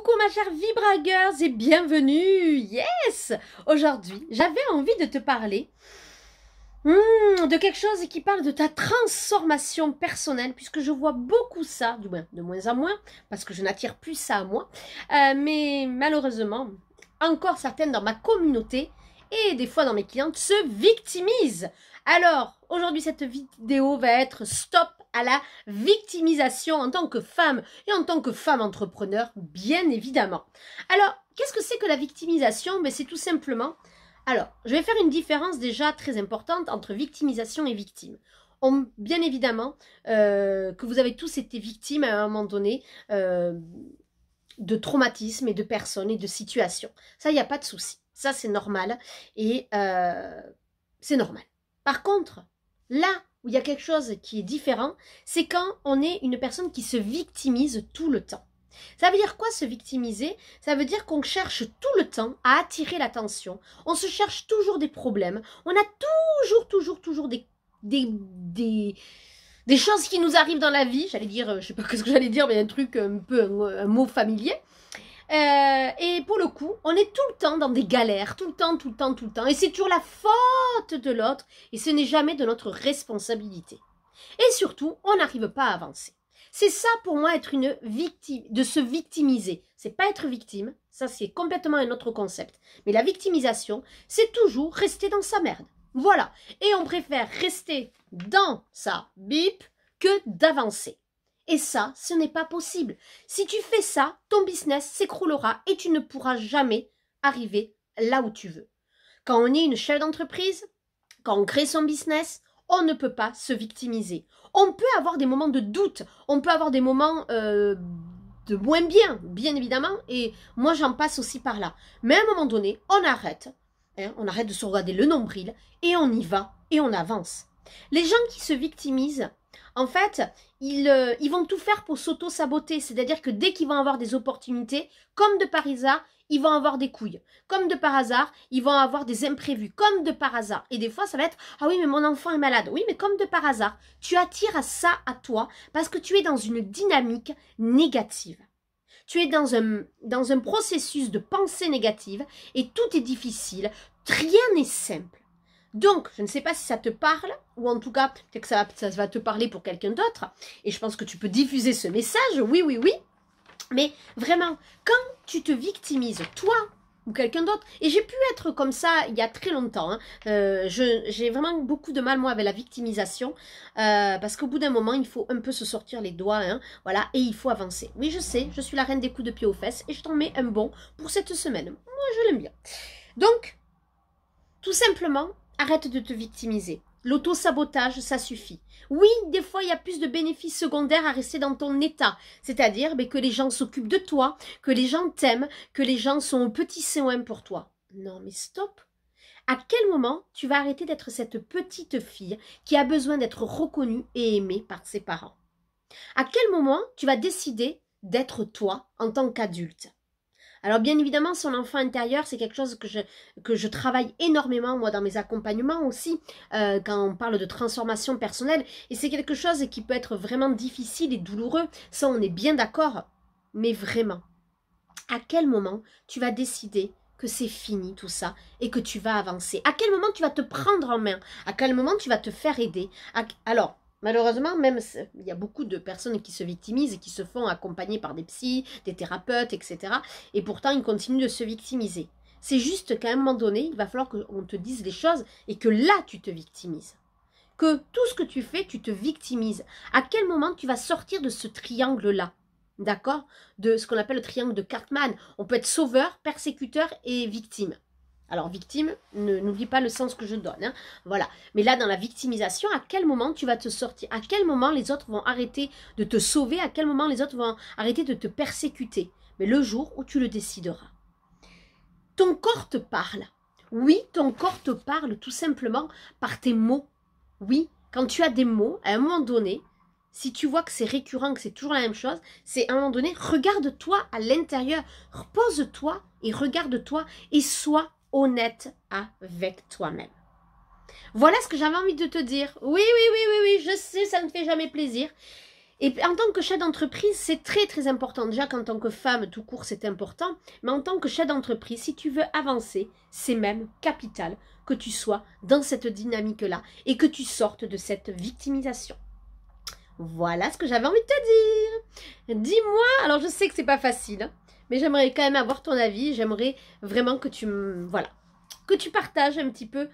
Coucou ma chère Vibragueuse et bienvenue. Yes. Aujourd'hui, j'avais envie de te parler de quelque chose qui parle de ta transformation personnelle, puisque je vois beaucoup ça, du moins de moins en moins, parce que je n'attire plus ça à moi, mais malheureusement, encore certaines dans ma communauté et des fois dans mes clientes se victimisent. Alors, aujourd'hui, cette vidéo va être stop à la victimisation en tant que femme et en tant que femme entrepreneur, bien évidemment. Alors, qu'est-ce que c'est que la victimisation? Ben, c'est tout simplement... Alors, je vais faire une différence déjà très importante entre victimisation et victime. Bien évidemment que vous avez tous été victimes à un moment donné de traumatismes et de personnes et de situations. Ça, il n'y a pas de souci. Ça, c'est normal et c'est normal. Par contre, là où il y a quelque chose qui est différent, c'est quand on est une personne qui se victimise tout le temps. Ça veut dire quoi se victimiser? Ça veut dire qu'on cherche tout le temps à attirer l'attention. On se cherche toujours des problèmes. On a toujours des choses qui nous arrivent dans la vie. J'allais dire, je sais pas ce que j'allais dire, mais un truc un peu, un mot familier. Et pour le coup, on est tout le temps dans des galères, tout le temps. Et c'est toujours la faute de l'autre et ce n'est jamais de notre responsabilité. Et surtout, on n'arrive pas à avancer. C'est ça pour moi être une victime, de se victimiser. C'est pas être victime, ça c'est complètement un autre concept. Mais la victimisation, c'est toujours rester dans sa merde. Voilà. Et on préfère rester dans sa bip que d'avancer. Et ça, ce n'est pas possible. Si tu fais ça, ton business s'écroulera et tu ne pourras jamais arriver là où tu veux. Quand on est une chef d'entreprise, quand on crée son business, on ne peut pas se victimiser. On peut avoir des moments de doute, on peut avoir des moments de moins bien évidemment, et moi j'en passe aussi par là. Mais à un moment donné, on arrête de se regarder le nombril, et on y va, et on avance. Les gens qui se victimisent, en fait, ils vont tout faire pour s'auto-saboter, c'est-à-dire que dès qu'ils vont avoir des opportunités, comme de par hasard, ils vont avoir des couilles. Comme de par hasard, ils vont avoir des imprévus. Comme de par hasard. Et des fois, ça va être « Ah oui, mais mon enfant est malade. » Oui, mais comme de par hasard, tu attires ça à toi parce que tu es dans une dynamique négative. Tu es dans un processus de pensée négative et tout est difficile. Rien n'est simple. Donc, je ne sais pas si ça te parle, ou en tout cas, peut-être que ça va te parler pour quelqu'un d'autre. Et je pense que tu peux diffuser ce message. Oui. Mais vraiment, quand tu te victimises, toi ou quelqu'un d'autre, et j'ai pu être comme ça il y a très longtemps, hein, j'ai vraiment beaucoup de mal moi avec la victimisation, parce qu'au bout d'un moment, il faut un peu se sortir les doigts, hein, voilà, et il faut avancer. Oui, je sais, je suis la reine des coups de pied aux fesses, et je t'en mets un bon pour cette semaine. Moi, je l'aime bien. Donc, tout simplement, arrête de te victimiser. L'auto-sabotage, ça suffit. Oui, des fois, il y a plus de bénéfices secondaires à rester dans ton état. C'est-à-dire que les gens s'occupent de toi, que les gens t'aiment, que les gens sont au petit soin pour toi. Non, mais stop. À quel moment tu vas arrêter d'être cette petite fille qui a besoin d'être reconnue et aimée par ses parents? À quel moment tu vas décider d'être toi en tant qu'adulte? Alors bien évidemment, son enfant intérieur, c'est quelque chose que je travaille énormément, moi, dans mes accompagnements aussi, quand on parle de transformation personnelle. Et c'est quelque chose qui peut être vraiment difficile et douloureux, ça on est bien d'accord. Mais vraiment, à quel moment tu vas décider que c'est fini tout ça et que tu vas avancer? À quel moment tu vas te prendre en main? À quel moment tu vas te faire aider? Alors, malheureusement, même il y a beaucoup de personnes qui se victimisent et qui se font accompagner par des psys, des thérapeutes, etc. Et pourtant, ils continuent de se victimiser. C'est juste qu'à un moment donné, il va falloir qu'on te dise les choses et que là, tu te victimises. Que tout ce que tu fais, tu te victimises. À quel moment tu vas sortir de ce triangle-là? D'accord? De ce qu'on appelle le triangle de Cartman. On peut être sauveur, persécuteur et victime. Alors, victime, n'oublie pas le sens que je donne. Hein. Voilà. Mais là, dans la victimisation, à quel moment tu vas te sortir? À quel moment les autres vont arrêter de te sauver? À quel moment les autres vont arrêter de te persécuter? Mais le jour où tu le décideras. Ton corps te parle. Oui, ton corps te parle tout simplement par tes mots. Oui, quand tu as des mots, à un moment donné, si tu vois que c'est récurrent, que c'est toujours la même chose, c'est à un moment donné, regarde-toi à l'intérieur. Repose-toi et regarde-toi et sois honnête avec toi-même. Voilà ce que j'avais envie de te dire. Oui, je sais, ça ne fait jamais plaisir. Et en tant que chef d'entreprise, c'est très très important. Déjà qu'en tant que femme, tout court, c'est important. Mais en tant que chef d'entreprise, si tu veux avancer, c'est même capital que tu sois dans cette dynamique-là et que tu sortes de cette victimisation. Voilà ce que j'avais envie de te dire. Dis-moi, alors je sais que c'est pas facile, hein, mais j'aimerais quand même avoir ton avis. J'aimerais vraiment que que tu partages un petit peu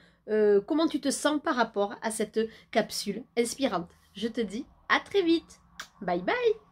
comment tu te sens par rapport à cette capsule inspirante. Je te dis à très vite. Bye bye.